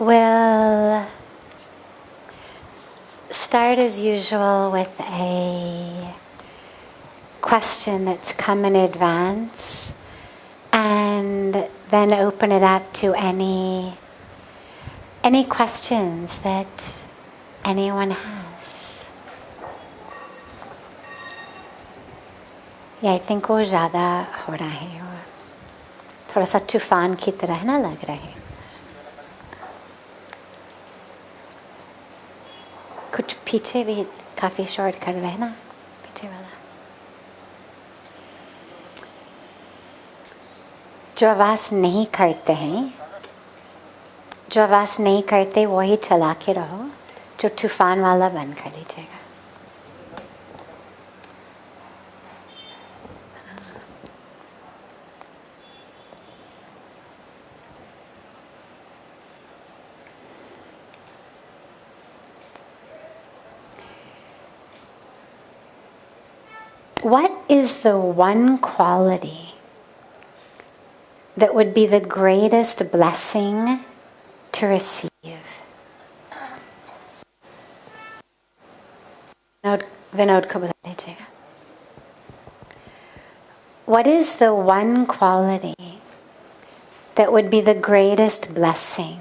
We'll start as usual with a question that's come in advance, and then open it up to any questions that anyone has. Yeah, I think वो ज़्यादा हो रहा है, थोड़ा सा तूफान की तरह ना लग रहा है. कुछ पीछे भी काफी शॉर्ट कर रहे हैं ना, पीछे वाला. जो आवाज नहीं करते हैं, जो आवाज नहीं करते वही चला के रहो, जो तूफान वाला बंद कर लीजिएगा. What is the one quality that would be the greatest blessing to receive? Vinod ko bata lijiyega. What is the one quality that would be the greatest blessing?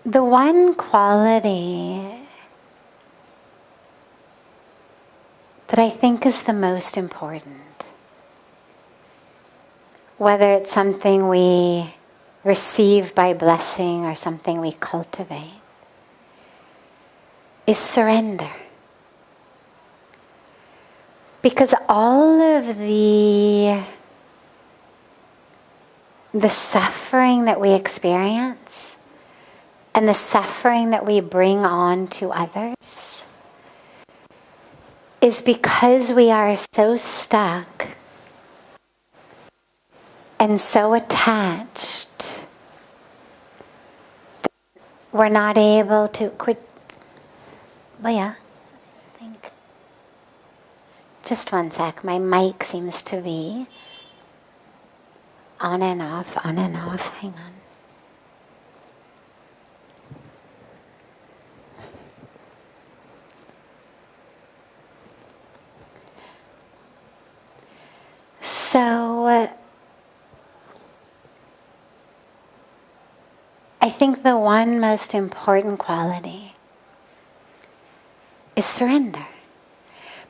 The one quality that I think is the most important, whether it's something we receive by blessing or something we cultivate, is surrender. Because all of the suffering that we experience and the suffering that we bring on to others is because we are so stuck and so attached that we're not able to quit. Well, yeah, I think. Just one sec, my mic seems to be on and off, hang on. So, I think the one most important quality is surrender.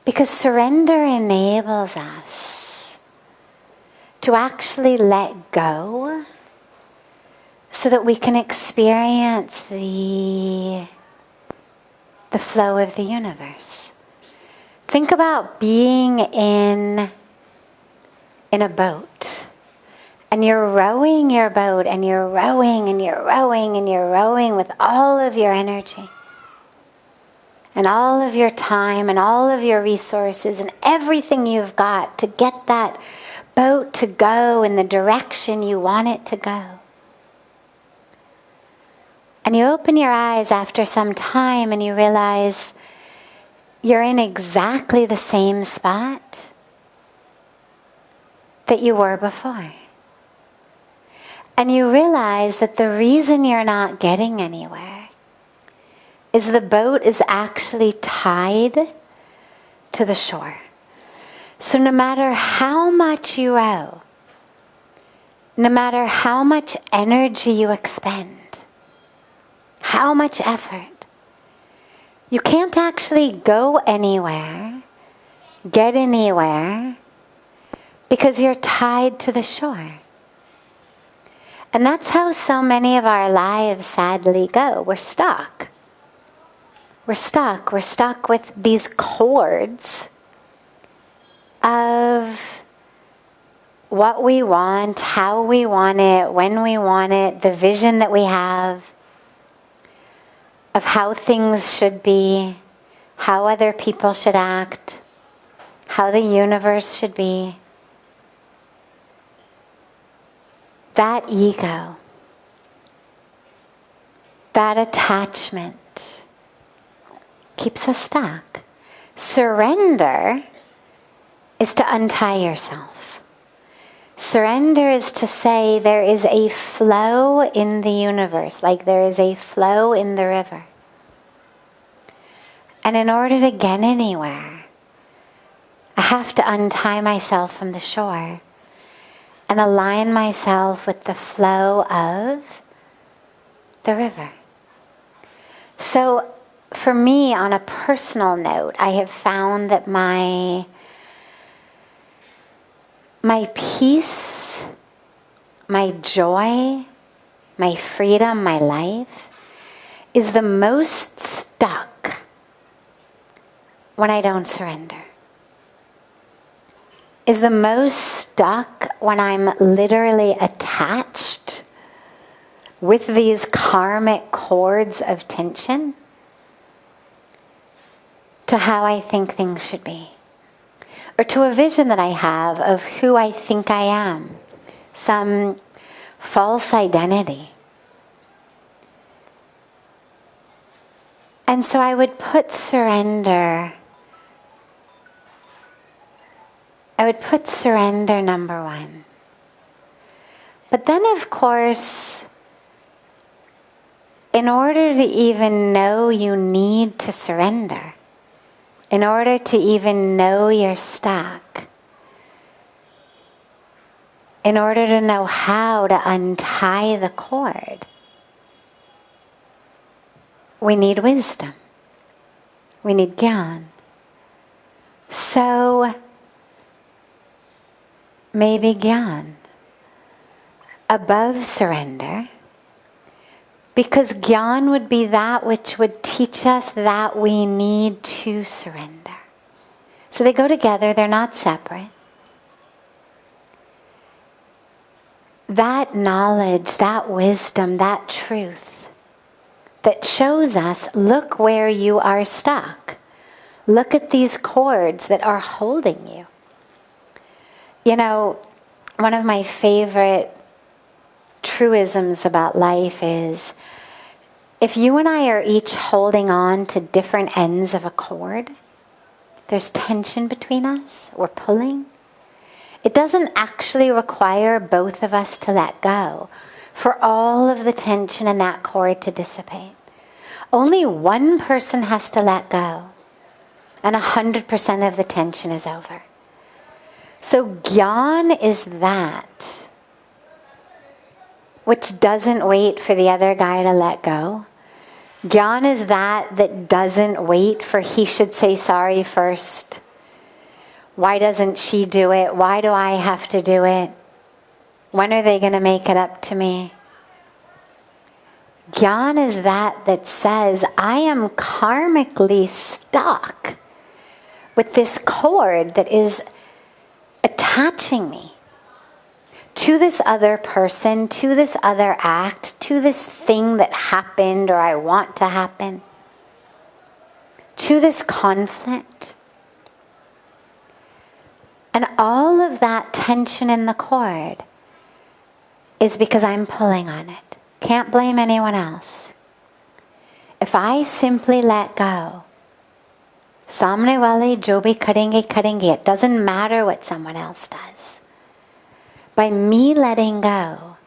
Because surrender enables us to actually let go so that we can experience the flow of the universe. Think about being in a boat, and you're rowing your boat, and you're rowing and you're rowing and you're rowing with all of your energy and all of your time and all of your resources and everything you've got to get that boat to go in the direction you want it to go. And you open your eyes after some time and you realize you're in exactly the same spot that you were before. And you realize that the reason you're not getting anywhere is the boat is actually tied to the shore. So no matter how much you row, no matter how much energy you expend, how much effort, you can't actually go anywhere, get anywhere, because you're tied to the shore. And that's how so many of our lives sadly go. We're stuck. We're stuck. We're stuck with these cords of what we want, how we want it, when we want it, the vision that we have of how things should be, how other people should act, how the universe should be. That ego, that attachment, keeps us stuck. Surrender is to untie yourself. Surrender is to say there is a flow in the universe, like there is a flow in the river. And in order to get anywhere, I have to untie myself from the shore and align myself with the flow of the river. So for me, on a personal note, I have found that my peace, my joy, my freedom, my life is the most stuck when I don't surrender. Is the most stuck when I'm literally attached with these karmic cords of tension to how I think things should be, or to a vision that I have of who I think I am, some false identity. And so I would put surrender number one. But then, of course, in order to even know you need to surrender, in order to even know you're stuck, in order to know how to untie the cord, we need wisdom. We need gyan. So, maybe gyan above surrender, because gyan would be that which would teach us that we need to surrender. So they go together, they're not separate. That knowledge, that wisdom, that truth that shows us, look where you are stuck. Look at these cords that are holding you. You know, one of my favorite truisms about life is, if you and I are each holding on to different ends of a cord, there's tension between us, we're pulling. It doesn't actually require both of us to let go for all of the tension in that cord to dissipate. Only one person has to let go, and 100% of the tension is over. So gyan is that which doesn't wait for the other guy to let go. Gyan is that doesn't wait for he should say sorry first. Why doesn't she do it? Why do I have to do it? When are they going to make it up to me? Gyan is that says, I am karmically stuck with this cord that is attaching me to this other person, to this other act, to this thing that happened or I want to happen, to this conflict. And all of that tension in the cord is because I'm pulling on it. Can't blame anyone else. If I simply let go, samne wale jo bhi karenge, it doesn't matter what someone else does. By me letting go,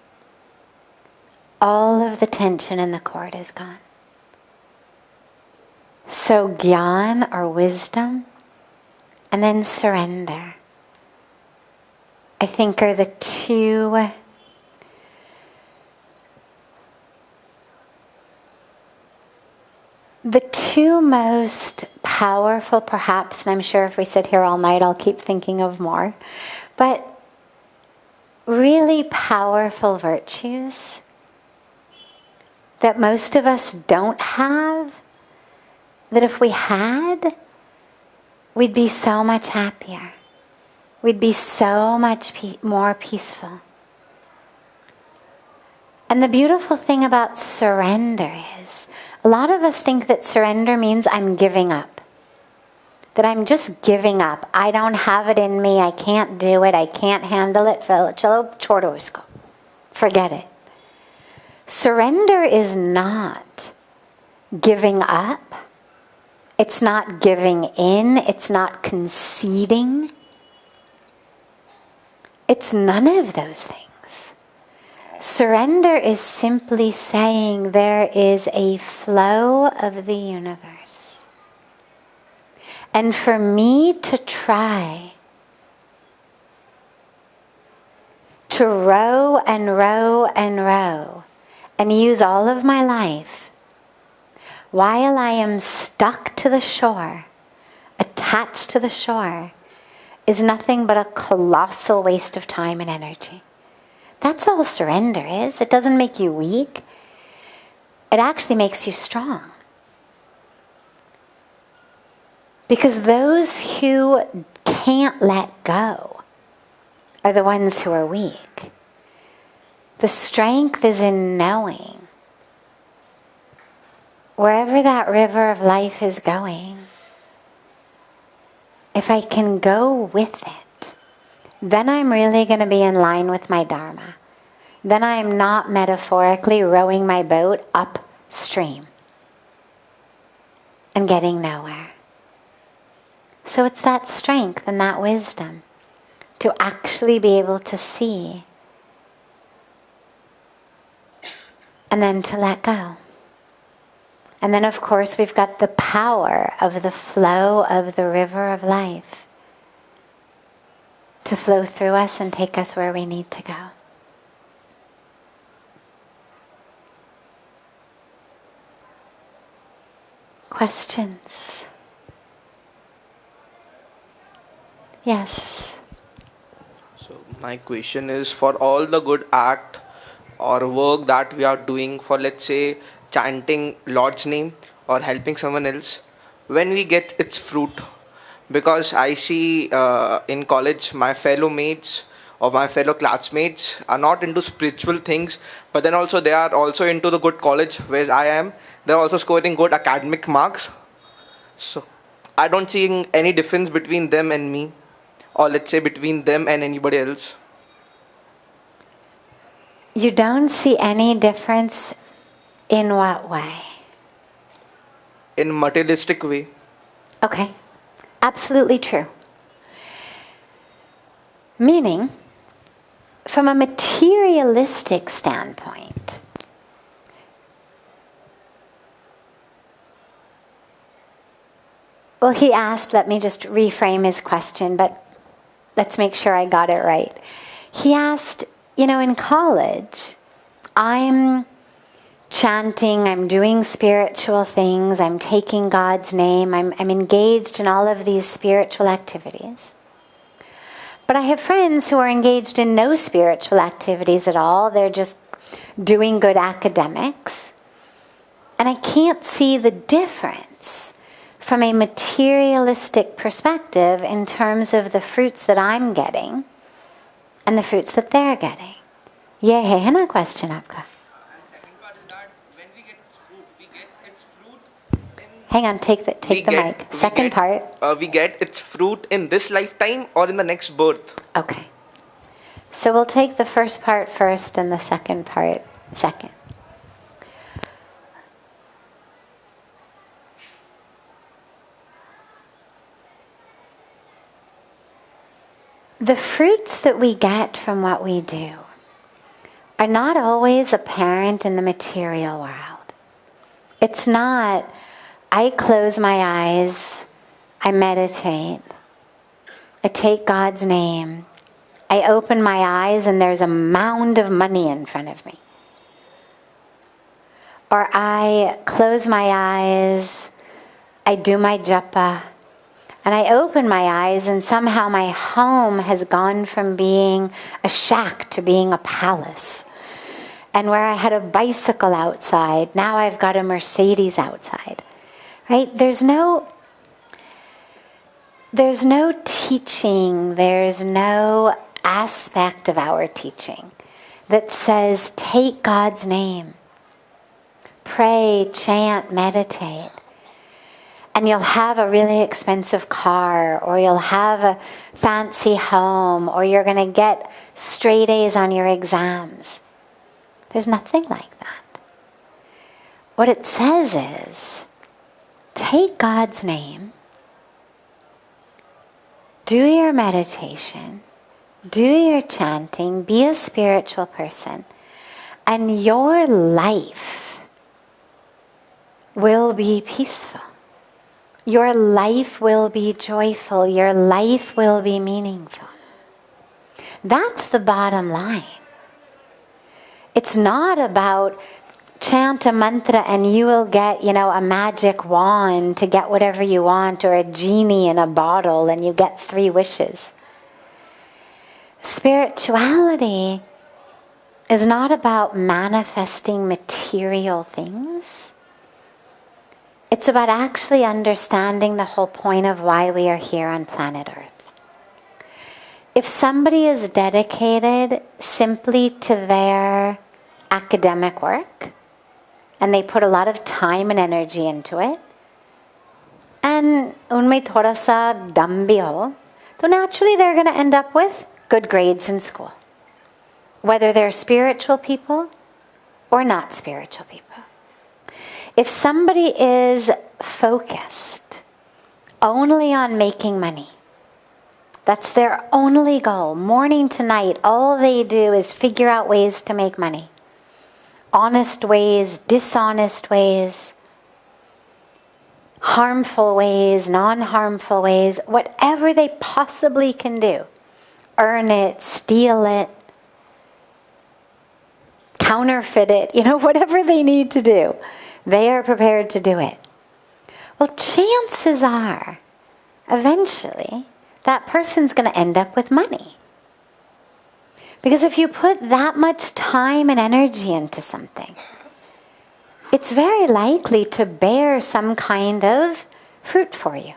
all of the tension in the cord is gone. So gyan or wisdom, and then surrender, I think are the two most powerful, perhaps, and I'm sure if we sit here all night I'll keep thinking of more, but really powerful virtues that most of us don't have, that if we had, we'd be so much happier. We'd be so much more peaceful. And the beautiful thing about surrender is, a lot of us think that surrender means I'm giving up. That I'm just giving up. I don't have it in me. I can't do it. I can't handle it. Forget it. Surrender is not giving up. It's not giving in. It's not conceding. It's none of those things. Surrender is simply saying there is a flow of the universe. And for me to try to row and row and row and use all of my life while I am stuck to the shore, attached to the shore, is nothing but a colossal waste of time and energy. That's all surrender is. It doesn't make you weak. It actually makes you strong. Because those who can't let go are the ones who are weak. The strength is in knowing wherever that river of life is going, if I can go with it, then I'm really going to be in line with my Dharma. Then I'm not metaphorically rowing my boat upstream and getting nowhere. So it's that strength and that wisdom to actually be able to see and then to let go. And then, of course, we've got the power of the flow of the river of life to flow through us and take us where we need to go. Questions? Yes. So my question is, for all the good act or work that we are doing, for let's say chanting Lord's name or helping someone else, when we get its fruit, because I see in college my fellow mates or my fellow classmates are not into spiritual things, but then also they are also into the good college where I am. They're also scoring good academic marks. So I don't see any difference between them and me, or let's say between them and anybody else. You don't see any difference in what way? In materialistic way. Okay, absolutely true. Meaning, from a materialistic standpoint, well, he asked, let me just reframe his question, but let's make sure I got it right. He asked, in college, I'm chanting, I'm doing spiritual things, I'm taking God's name, I'm engaged in all of these spiritual activities. But I have friends who are engaged in no spiritual activities at all. They're just doing good academics. And I can't see the difference from a materialistic perspective in terms of the fruits that I'm getting and the fruits that they're getting. Yeah, hey, है ना question आपका? Hang on, take the mic. Second part. We get its fruit in this lifetime or in the next birth. Okay. So we'll take the first part first and the second part second. The fruits that we get from what we do are not always apparent in the material world. It's not, I close my eyes, I meditate, I take God's name, I open my eyes and there's a mound of money in front of me. Or I close my eyes, I do my japa, and I open my eyes and somehow my home has gone from being a shack to being a palace. And where I had a bicycle outside, now I've got a Mercedes outside. Right? There's no teaching, there's no aspect of our teaching that says take God's name, pray, chant, meditate, and you'll have a really expensive car, or you'll have a fancy home, or you're going to get straight A's on your exams. There's nothing like that. What it says is take God's name, do your meditation, do your chanting, be a spiritual person, and your life will be peaceful. Your life will be joyful. Your life will be meaningful. That's the bottom line. It's not about chant a mantra and you will get, a magic wand to get whatever you want, or a genie in a bottle and you get 3 wishes. Spirituality is not about manifesting material things. It's about actually understanding the whole point of why we are here on planet Earth. If somebody is dedicated simply to their academic work, and they put a lot of time and energy into it, and unme thoda sa dam bhi ho, so naturally they're going to end up with good grades in school, whether they're spiritual people or not spiritual people. If somebody is focused only on making money, that's their only goal, morning to night, all they do is figure out ways to make money. Honest ways, dishonest ways, harmful ways, non-harmful ways, whatever they possibly can do. Earn it, steal it, counterfeit it, whatever they need to do. They are prepared to do it. Well, chances are, eventually, that person's going to end up with money. Because if you put that much time and energy into something, it's very likely to bear some kind of fruit for you.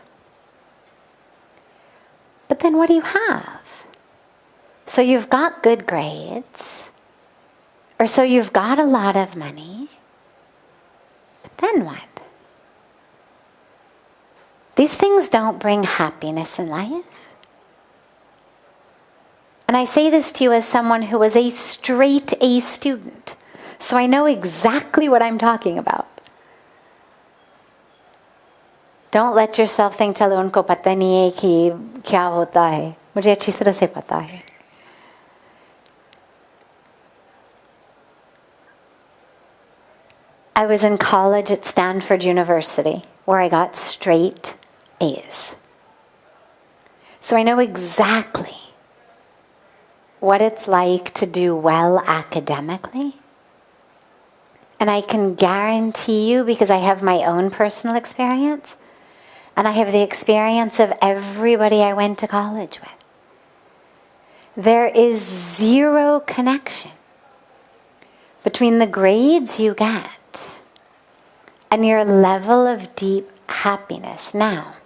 But then what do you have? So you've got good grades, or so you've got a lot of money, but then what? These things don't bring happiness in life. And I say this to you as someone who was a straight A student, so I know exactly what I'm talking about. Don't let yourself think, चलो उनको पता नहीं है कि क्या होता है. मुझे अच्छी तरह से पता है. I was in college at Stanford University, where I got straight A's. So I know exactly what it's like to do well academically. And I can guarantee you, because I have my own personal experience, and I have the experience of everybody I went to college with, there is zero connection between the grades you get and your level of deep happiness. Now,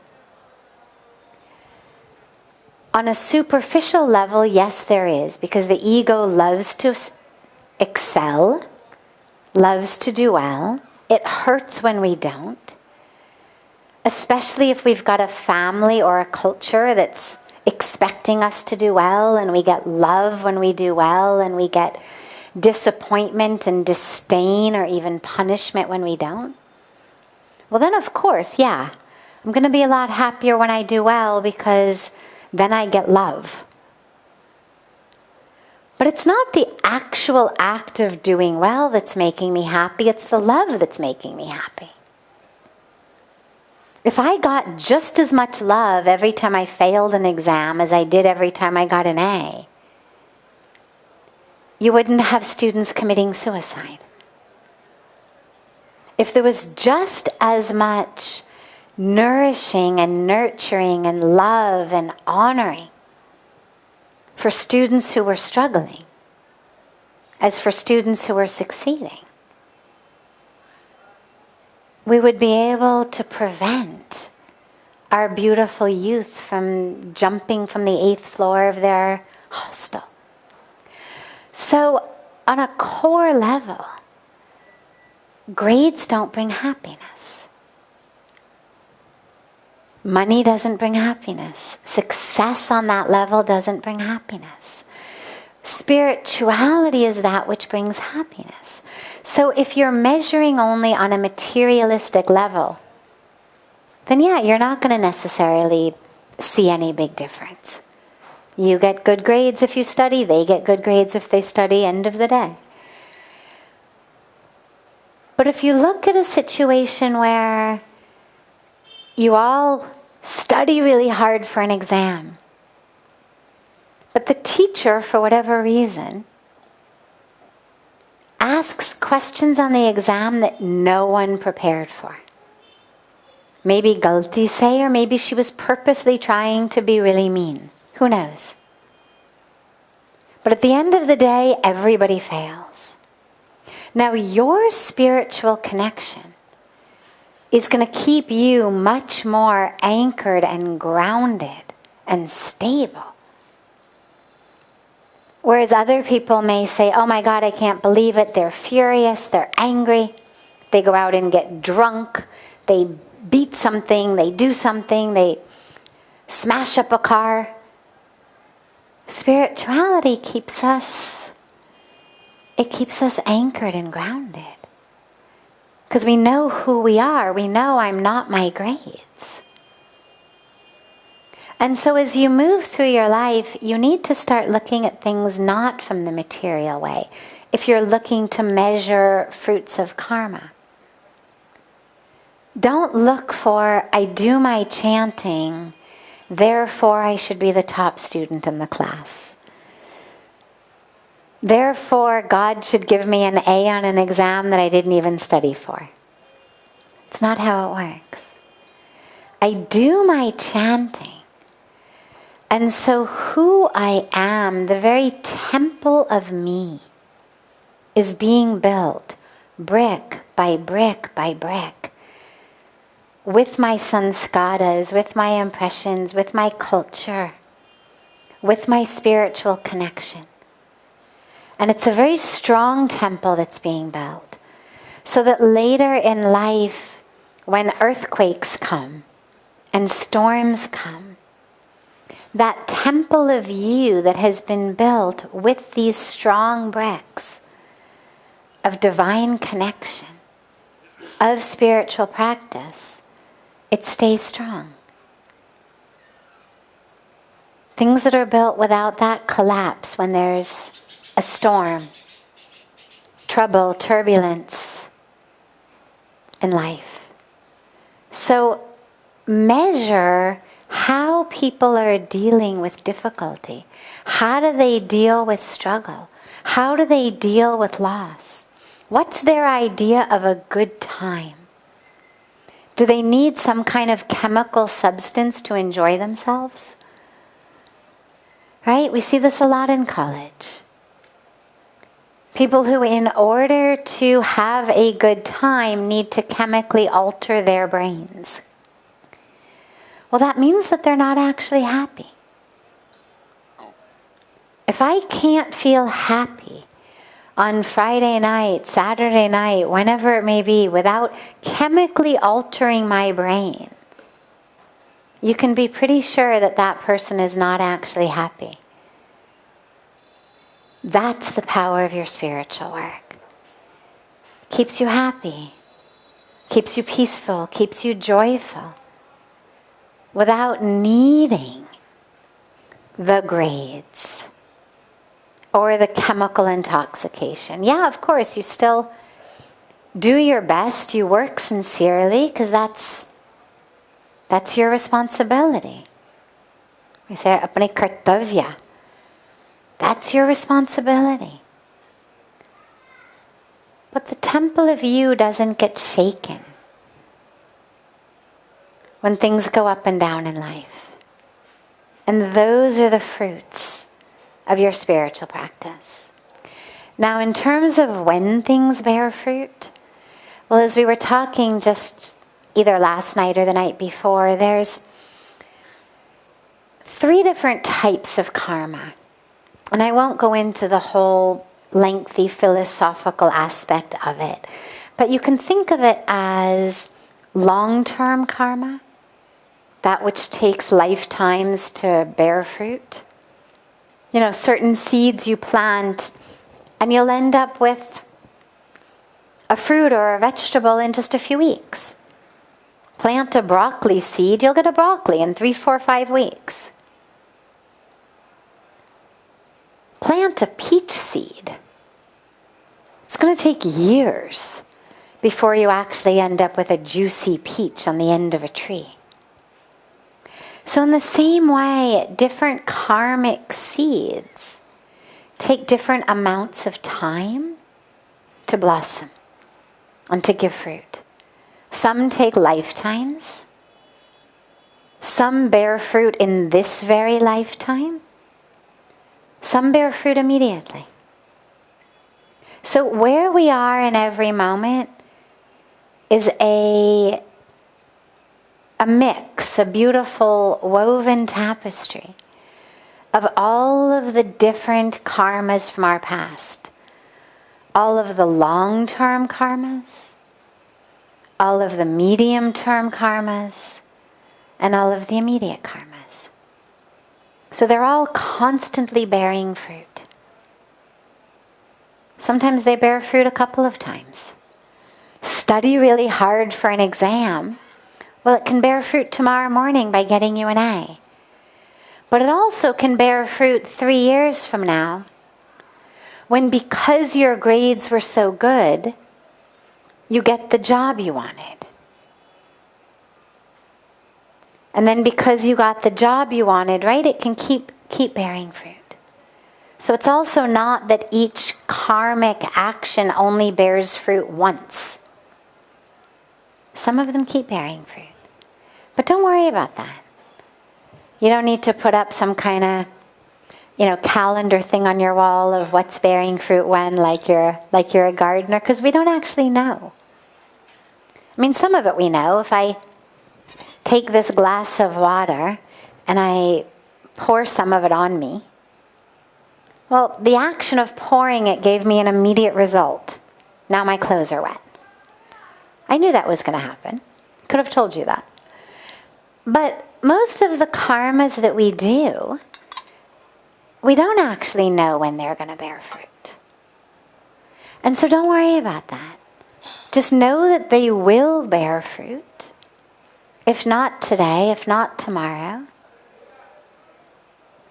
on a superficial level, yes, there is, because the ego loves to excel, loves to do well. It hurts when we don't, especially if we've got a family or a culture that's expecting us to do well, and we get love when we do well, and we get disappointment and disdain or even punishment when we don't. Well, then of course, yeah, I'm going to be a lot happier when I do well, because then I get love. But it's not the actual act of doing well that's making me happy, it's the love that's making me happy. If I got just as much love every time I failed an exam as I did every time I got an A, you wouldn't have students committing suicide. If there was just as much nourishing and nurturing and love and honoring for students who were struggling as for students who were succeeding, we would be able to prevent our beautiful youth from jumping from the 8th floor of their hostel. So, on a core level, grades don't bring happiness. Money doesn't bring happiness. Success on that level doesn't bring happiness. Spirituality is that which brings happiness. So if you're measuring only on a materialistic level, then yeah, you're not going to necessarily see any big difference. You get good grades if you study, they get good grades if they study, end of the day. But if you look at a situation where you all study really hard for an exam, but the teacher, for whatever reason, asks questions on the exam that no one prepared for. Maybe galti se, or maybe she was purposely trying to be really mean. Who knows? But at the end of the day, everybody fails. Now, your spiritual connection is going to keep you much more anchored and grounded and stable. Whereas other people may say, oh my God, I can't believe it. They're furious, they're angry. They go out and get drunk. They beat something, they do something, they smash up a car. Spirituality keeps us anchored and grounded. Because we know who we are. We know I'm not my grades. And so as you move through your life, you need to start looking at things not from the material way. If you're looking to measure fruits of karma, don't look for, I do my chanting, therefore I should be the top student in the class. Therefore, God should give me an A on an exam that I didn't even study for. It's not how it works. I do my chanting. And so who I am, the very temple of me, is being built brick by brick by brick. With my sanskaras, with my impressions, with my culture, with my spiritual connection. And it's a very strong temple that's being built. So that later in life, when earthquakes come and storms come, that temple of you that has been built with these strong bricks of divine connection, of spiritual practice, it stays strong. Things that are built without that collapse when there's a storm, trouble, turbulence in life. So measure how people are dealing with difficulty. How do they deal with struggle? How do they deal with loss? What's their idea of a good time? Do they need some kind of chemical substance to enjoy themselves? Right? We see this a lot in college. People who, in order to have a good time, need to chemically alter their brains. Well, that means that they're not actually happy. If I can't feel happy on Friday night, Saturday night, whenever it may be, without chemically altering my brain, you can be pretty sure that that person is not actually happy. That's the power of your spiritual work. Keeps you happy, keeps you peaceful, keeps you joyful, without needing the grades or the chemical intoxication. Yeah, of course, you still do your best, you work sincerely, because that's your responsibility. We say, apne kartavya. That's your responsibility. But the temple of you doesn't get shaken when things go up and down in life. And those are the fruits of your spiritual practice. Now, in terms of when things bear fruit, well, as we were talking just either last night or the night before, there's 3 different types of karma. And I won't go into the whole lengthy philosophical aspect of it, but you can think of it as long-term karma, that which takes lifetimes to bear fruit. You know, certain seeds you plant and you'll end up with a fruit or a vegetable in just a few weeks. Plant a broccoli seed, you'll get a broccoli in 3, 4, 5 weeks. Plant a peach seed. It's going to take years before you actually end up with a juicy peach on the end of a tree. So in the same way, different karmic seeds take different amounts of time to blossom and to give fruit. Some take lifetimes. Some bear fruit in this very lifetime. Some bear fruit immediately. So where we are in every moment is a mix, a beautiful woven tapestry of all of the different karmas from our past. All of the long-term karmas, all of the medium-term karmas, and all of the immediate karmas. So they're all constantly bearing fruit. Sometimes they bear fruit a couple of times. Study really hard for an exam. Well, it can bear fruit tomorrow morning by getting you an A. But it also can bear fruit 3 years from now, when because your grades were so good, you get the job you wanted. And then because you got the job you wanted, right, it can keep bearing fruit. So it's also not that each karmic action only bears fruit once. Some of them keep bearing fruit. But don't worry about that. You don't need to put up some kind of, calendar thing on your wall of what's bearing fruit when, like you're a gardener, because we don't actually know. I mean, some of it we know. If I take this glass of water and I pour some of it on me, well, the action of pouring it gave me an immediate result. Now my clothes are wet. I knew that was going to happen. Could have told you that. But most of the karmas that we do, we don't actually know when they're going to bear fruit. And so don't worry about that. Just know that they will bear fruit. If not today, if not tomorrow,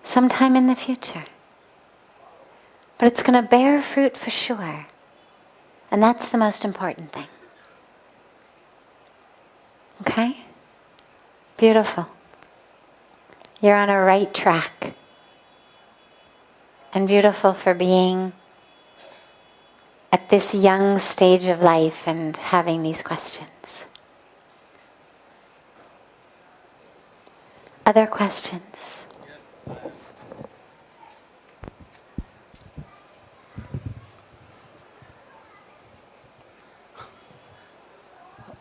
sometime in the future. But it's going to bear fruit for sure. And that's the most important thing. Okay? Beautiful. You're on a right track. And beautiful for being at this young stage of life and having these questions. Other questions?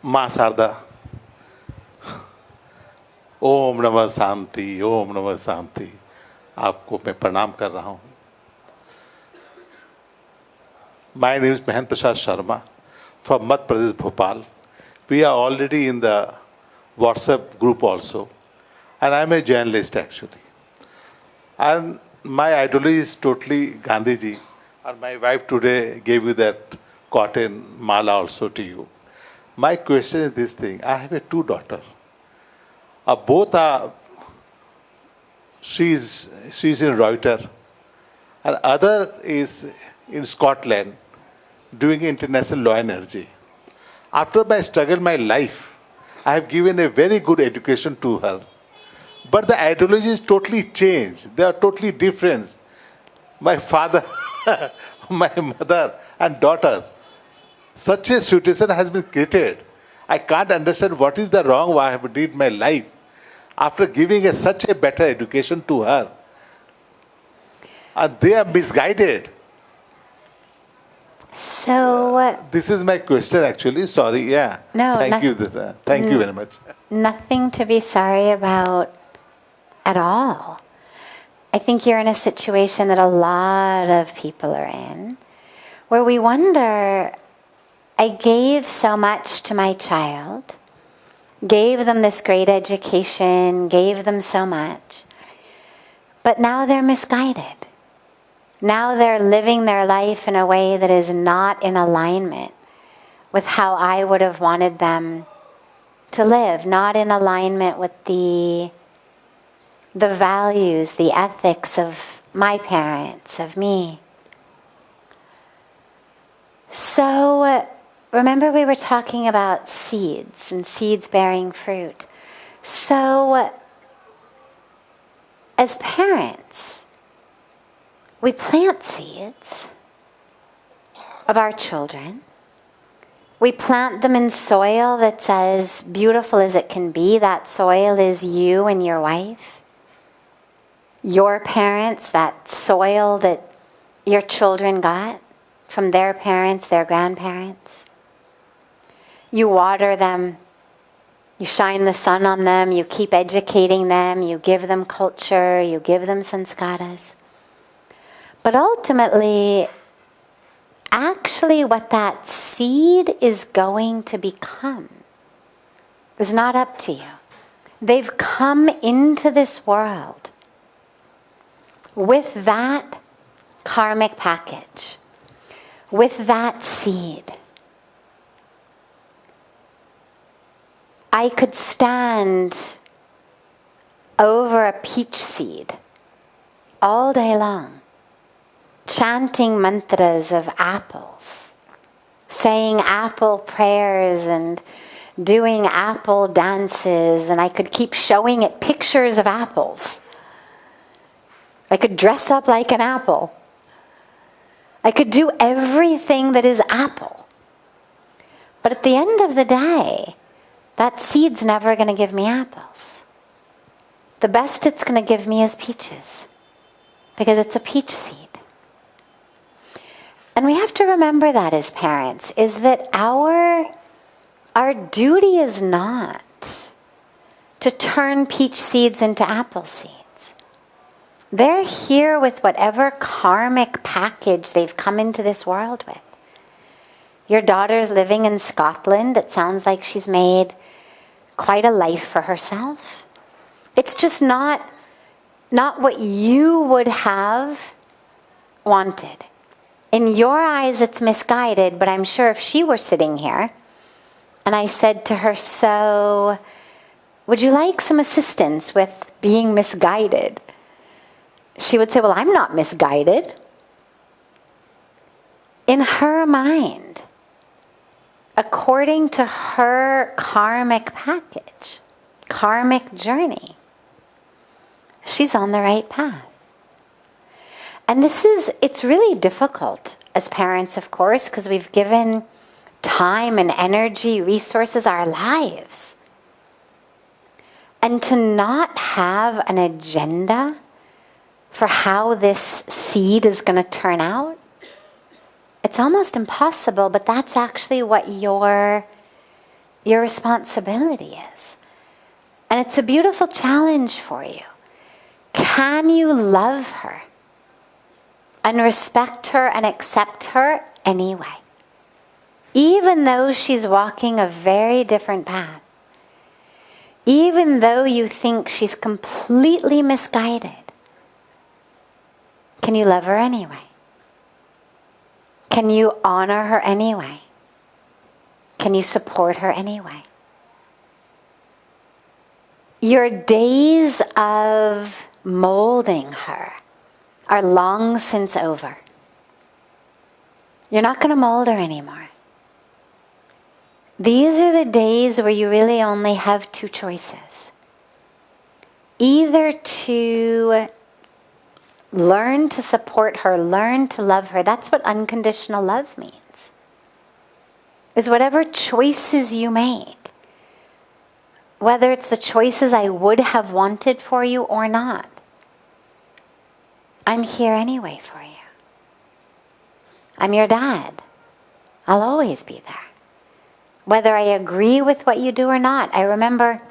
माँ शारदा, ओम नमः शांति, ओम नमः शांति। आपको मैं प्रणाम कर रहा हूँ। My name is Mahendra Prasad Sharma from Madhya Pradesh, Bhopal. We are already in the WhatsApp group also, and I am a journalist actually. And my ideology is totally Gandhiji, and my wife today gave you that cotton mala also to you. My question is this thing: I have two daughters. Both are. She's in Reuters, and other is in Scotland, doing international law and energy. After my struggle, my life, I have given a very good education to her. But the ideology is totally changed. They are totally different. My father, my mother and daughters, such a situation has been created. I can't understand what is the wrong what I have did in my life after giving such a better education to her. And they are misguided. So this is my question actually. Sorry, yeah. No, thank you. Thank you very much. Nothing to be sorry about at all. I think you're in a situation that a lot of people are in, where we wonder, I gave so much to my child, gave them this great education, gave them so much, but now they're misguided. Now they're living their life in a way that is not in alignment with how I would have wanted them to live, not in alignment with the values, the ethics of my parents, of me. So remember we were talking about seeds and seeds bearing fruit. So as parents, we plant seeds of our children. We plant them in soil that's as beautiful as it can be. That soil is you and your wife. Your parents, that soil that your children got from their parents, their grandparents. You water them. You shine the sun on them. You keep educating them. You give them culture. You give them sanskaras. But ultimately, actually what that seed is going to become is not up to you. They've come into this world with that karmic package, with that seed. I could stand over a peach seed all day long, chanting mantras of apples, saying apple prayers and doing apple dances, and I could keep showing it pictures of apples. I could dress up like an apple. I could do everything that is apple. But at the end of the day, that seed's never going to give me apples. The best it's going to give me is peaches, because it's a peach seed. And we have to remember that as parents, is that our duty is not to turn peach seeds into apple seeds. They're here with whatever karmic package they've come into this world with. Your daughter's living in Scotland. It sounds like she's made quite a life for herself. It's just not what you would have wanted. In your eyes, it's misguided, but I'm sure if she were sitting here and I said to her, so would you like some assistance with being misguided? She would say, well, I'm not misguided. In her mind, according to her karmic package, karmic journey, she's on the right path. And it's really difficult as parents, of course, because we've given time and energy, resources, our lives. And to not have an agenda for how this seed is going to turn out, it's almost impossible, but that's actually what your responsibility is. And it's a beautiful challenge for you. Can you love her and respect her and accept her anyway, even though she's walking a very different path? Even though you think she's completely misguided, can you love her anyway? Can you honor her anyway? Can you support her anyway? Your days of molding her are long since over. You're not going to mold her anymore. These are the days where you really only have two choices. Either to learn to support her, learn to love her. That's what unconditional love means. Is whatever choices you make, whether it's the choices I would have wanted for you or not, I'm here anyway for you. I'm your dad. I'll always be there. Whether I agree with what you do or not. I remember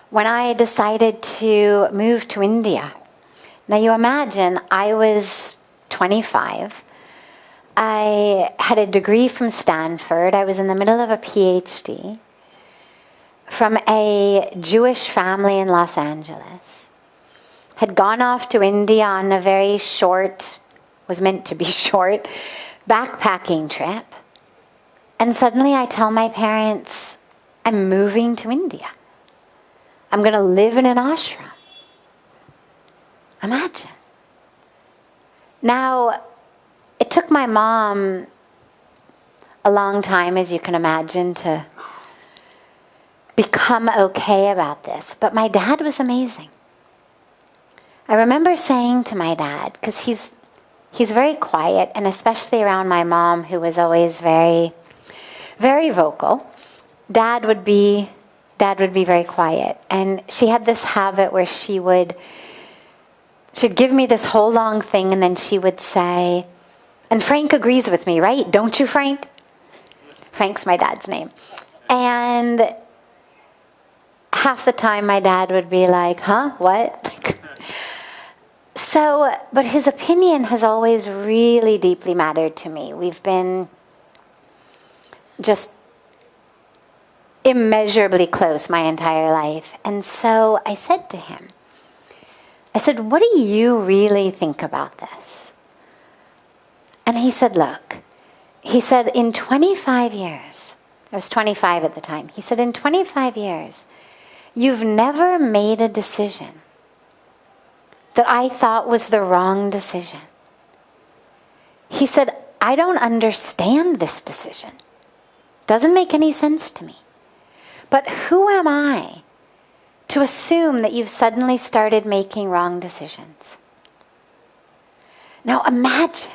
when I decided to move to India. Now you imagine, I was 25. I had a degree from Stanford. I was in the middle of a PhD from a Jewish family in Los Angeles. Had gone off to India on a very short, was meant to be short, backpacking trip. And suddenly I tell my parents, I'm moving to India. I'm going to live in an ashram. Imagine. Now, it took my mom a long time, as you can imagine, to become okay about this. But my dad was amazing. I remember saying to my dad, because he's very quiet, and especially around my mom, who was always very, very vocal, Dad would be very quiet. And she had this habit where she'd give me this whole long thing, and then she would say, and Frank agrees with me, right? Don't you, Frank? Frank's my dad's name. And half the time my dad would be like, huh, what? So, but his opinion has always really deeply mattered to me. We've been just immeasurably close my entire life. And so I said to him, what do you really think about this? And he said, look, in 25 years, I was 25 at the time, he said, in 25 years, you've never made a decision that I thought was the wrong decision. He said, I don't understand this decision. Doesn't make any sense to me. But who am I to assume that you've suddenly started making wrong decisions? Now imagine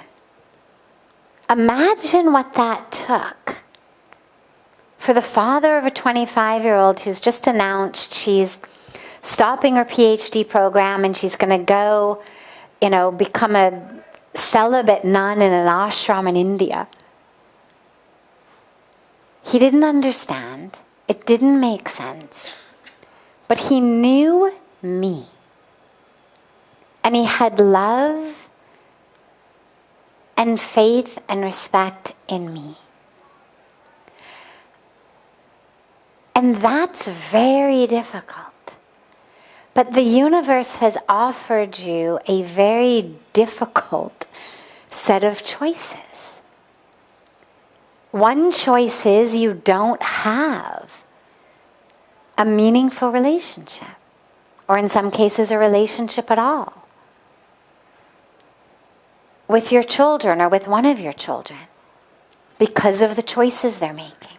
what that took for the father of a 25-year-old who's just announced she's stopping her PhD program and she's going to go, become a celibate nun in an ashram in India. He didn't understand. It didn't make sense. But he knew me. And he had love and faith and respect in me. And that's very difficult. But the universe has offered you a very difficult set of choices. One choice is you don't have a meaningful relationship, or in some cases a relationship at all, with your children or with one of your children because of the choices they're making.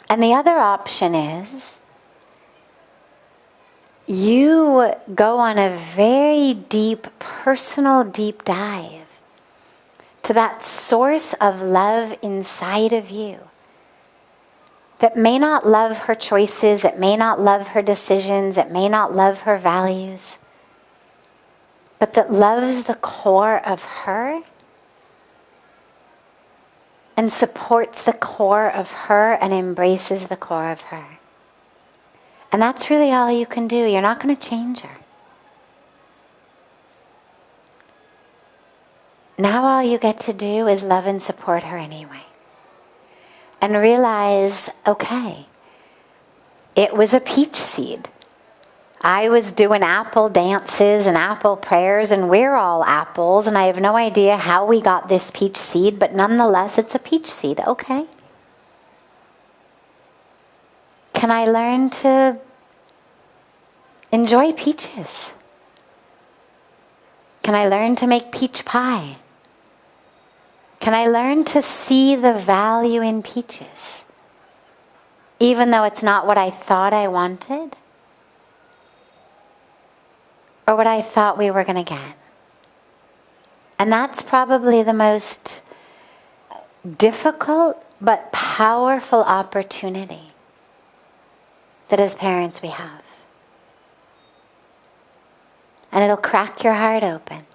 And the other option is you go on a very deep, personal deep dive to that source of love inside of you that may not love her choices, it may not love her decisions, it may not love her values, but that loves the core of her and supports the core of her and embraces the core of her. And that's really all you can do. You're not going to change her. Now all you get to do is love and support her anyway. And realize, okay, it was a peach seed. I was doing apple dances and apple prayers, and we're all apples, and I have no idea how we got this peach seed, but nonetheless, it's a peach seed. Okay. Can I learn to enjoy peaches? Can I learn to make peach pie? Can I learn to see the value in peaches, even though it's not what I thought I wanted or what I thought we were going to get? And that's probably the most difficult but powerful opportunity that as parents we have. And it'll crack your heart open.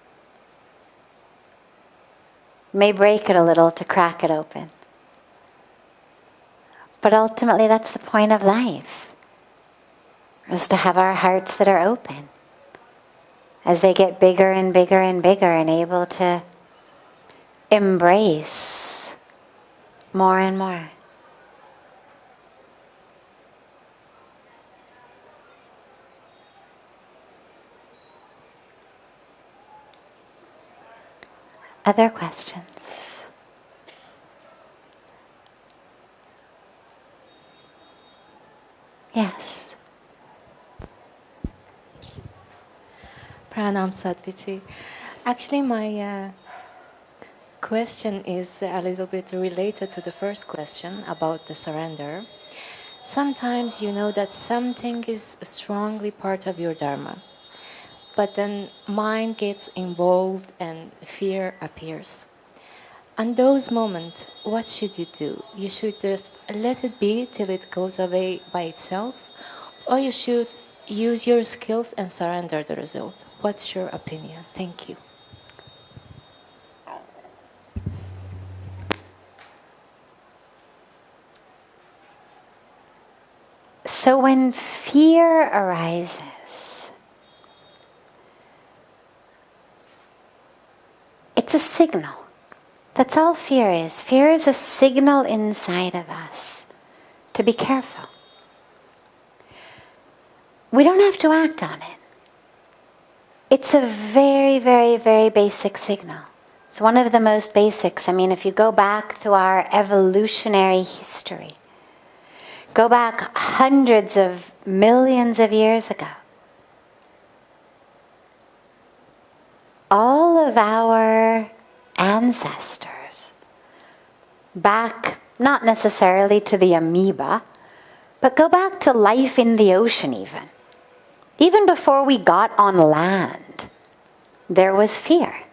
May break it a little to crack it open. But ultimately that's the point of life, is to have our hearts that are open as they get bigger and bigger and bigger and able to embrace more and more. Other questions? Yes. Pranam Sadhviji. Actually, my question is a little bit related to the first question about the surrender. Sometimes you know that something is strongly part of your dharma, but then mind gets involved and fear appears. In those moments, what should you do? You should just let it be till it goes away by itself, or you should use your skills and surrender the result. What's your opinion? Thank you. So when fear arises, it's a signal. That's all fear is. Fear is a signal inside of us to be careful. We don't have to act on it. It's a very, very, very basic signal. It's one of the most basics. I mean, if you go back through our evolutionary history, go back hundreds of millions of years ago, all of our ancestors, back not necessarily to the amoeba, but go back to life in the ocean even. Even before we got on land, there was fear.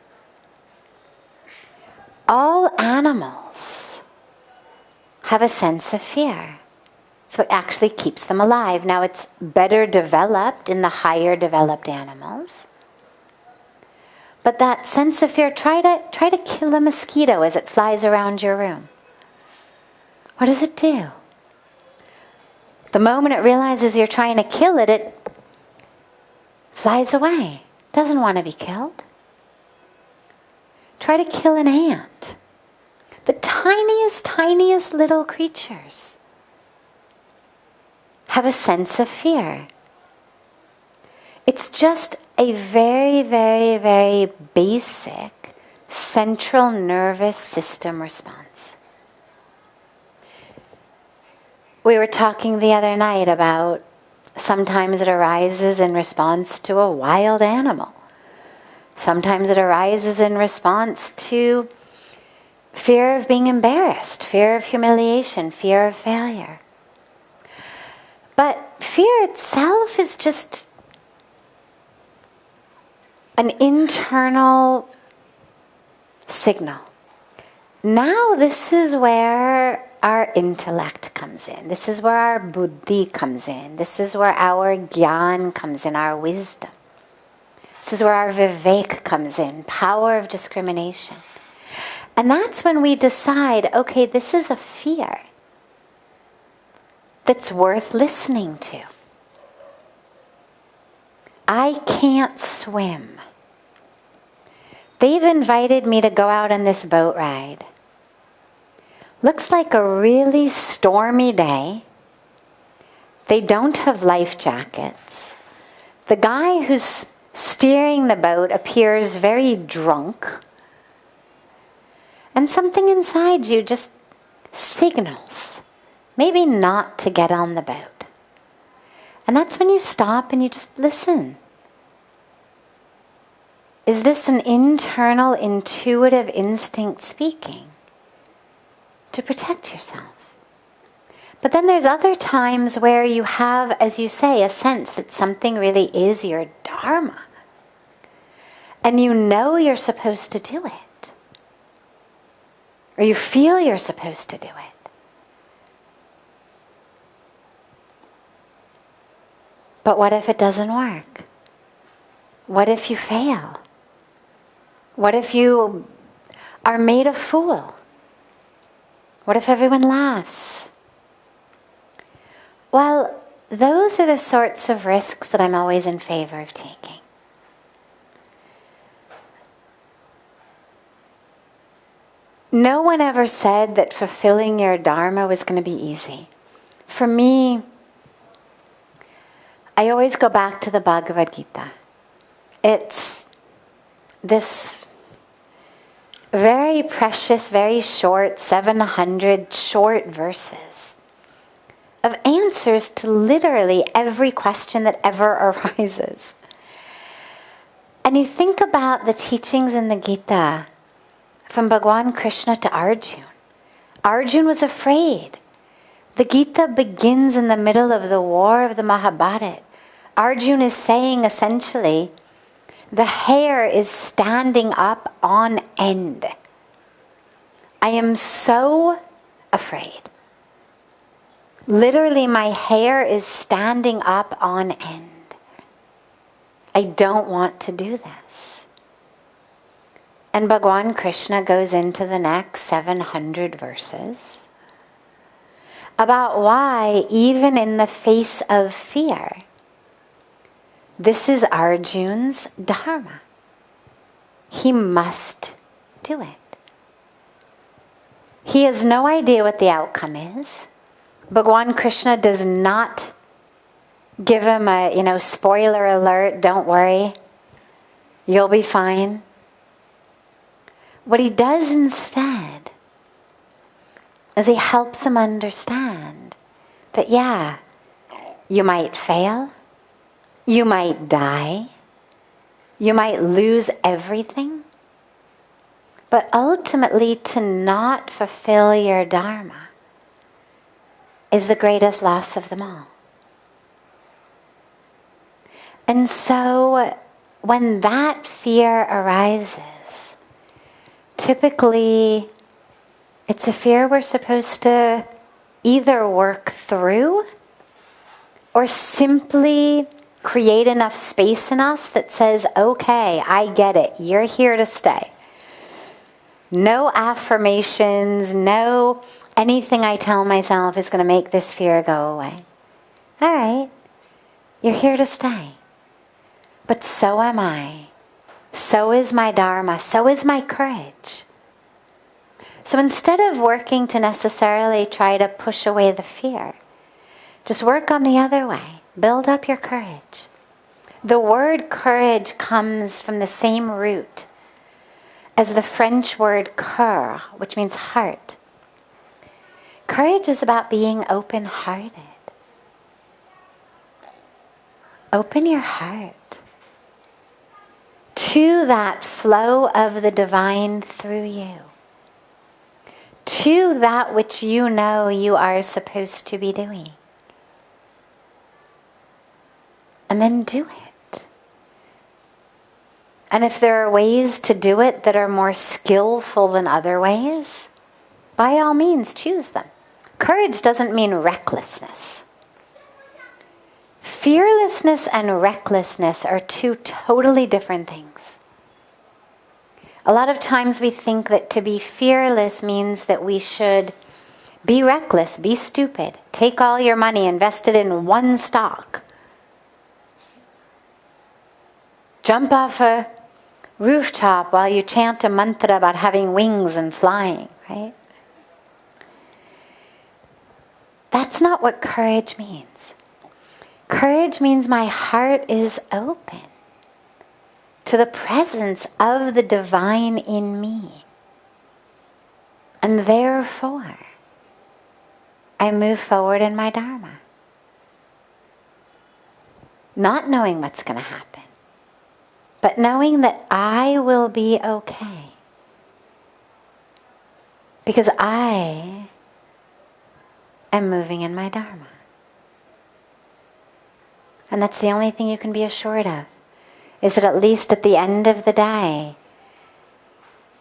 All animals have a sense of fear. It's what actually keeps them alive. Now it's better developed in the higher developed animals. But that sense of fear, try to kill a mosquito as it flies around your room. What does it do? The moment it realizes you're trying to kill it, it flies away. Doesn't want to be killed. Try to kill an ant. The tiniest, tiniest little creatures have a sense of fear. It's just a very, very, very basic central nervous system response. We were talking the other night about sometimes it arises in response to a wild animal. Sometimes it arises in response to fear of being embarrassed, fear of humiliation, fear of failure. But fear itself is just an internal signal. Now this is where our intellect comes in. This is where our buddhi comes in. This is where our gyan comes in, our wisdom. This is where our vivek comes in, power of discrimination. And that's when we decide, okay, this is a fear that's worth listening to. I can't swim. They've invited me to go out on this boat ride. Looks like a really stormy day. They don't have life jackets. The guy who's steering the boat appears very drunk. And something inside you just signals, maybe not to get on the boat. And that's when you stop and you just listen. Is this an internal, intuitive instinct speaking to protect yourself? But then there's other times where you have, as you say, a sense that something really is your dharma. And you know you're supposed to do it. Or you feel you're supposed to do it. But what if it doesn't work? What if you fail? What if you are made a fool? What if everyone laughs? Well, those are the sorts of risks that I'm always in favor of taking. No one ever said that fulfilling your dharma was going to be easy. For me, I always go back to the Bhagavad Gita. It's this very precious, very short, 700 short verses of answers to literally every question that ever arises. And you think about the teachings in the Gita from Bhagwan Krishna to Arjun. Arjun was afraid. The Gita begins in the middle of the war of the Mahabharata. Arjun is saying essentially, the hair is standing up on end. I am so afraid. Literally, my hair is standing up on end. I don't want to do this. And Bhagwan Krishna goes into the next 700 verses about why, even in the face of fear, this is Arjun's dharma. He must do it. He has no idea what the outcome is. Bhagwan Krishna does not give him a, spoiler alert, don't worry, you'll be fine. What he does instead is he helps him understand that, yeah, you might fail, you might die, you might lose everything, but ultimately to not fulfill your dharma is the greatest loss of them all. And so when that fear arises, typically it's a fear we're supposed to either work through or simply create enough space in us that says, okay, I get it, you're here to stay. No affirmations, no anything I tell myself is going to make this fear go away. All right, you're here to stay. But so am I. So is my dharma. So is my courage. So instead of working to necessarily try to push away the fear, just work on the other way. Build up your courage. The word courage comes from the same root as the French word cœur, which means heart. Courage is about being open-hearted. Open your heart to that flow of the divine through you, to that which you know you are supposed to be doing. And then do it. And if there are ways to do it that are more skillful than other ways, by all means choose them. Courage doesn't mean recklessness. Fearlessness and recklessness are two totally different things. A lot of times we think that to be fearless means that we should be reckless, be stupid, take all your money, invest it in one stock, jump off a rooftop while you chant a mantra about having wings and flying, right? That's not what courage means. Courage means my heart is open to the presence of the divine in me. And therefore, I move forward in my dharma. Not knowing what's going to happen, but knowing that I will be okay. Because I am moving in my dharma. And that's the only thing you can be assured of, is that at least at the end of the day,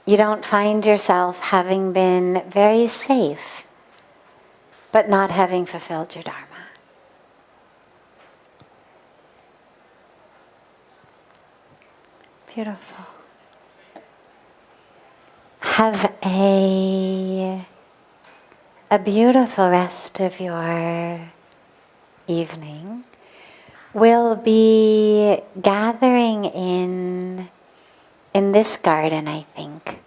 you don't find yourself having been very safe, but not having fulfilled your dharma. Beautiful. Have a beautiful rest of your evening. We'll be gathering in this garden, I think,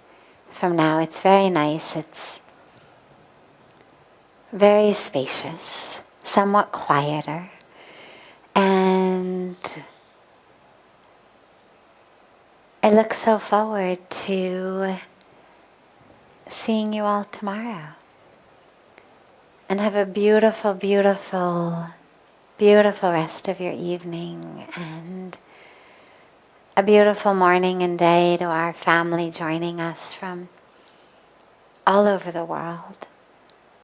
from now. It's very nice. It's very spacious, somewhat quieter. And I look so forward to seeing you all tomorrow. And have a beautiful, beautiful, beautiful rest of your evening, and a beautiful morning and day to our family joining us from all over the world.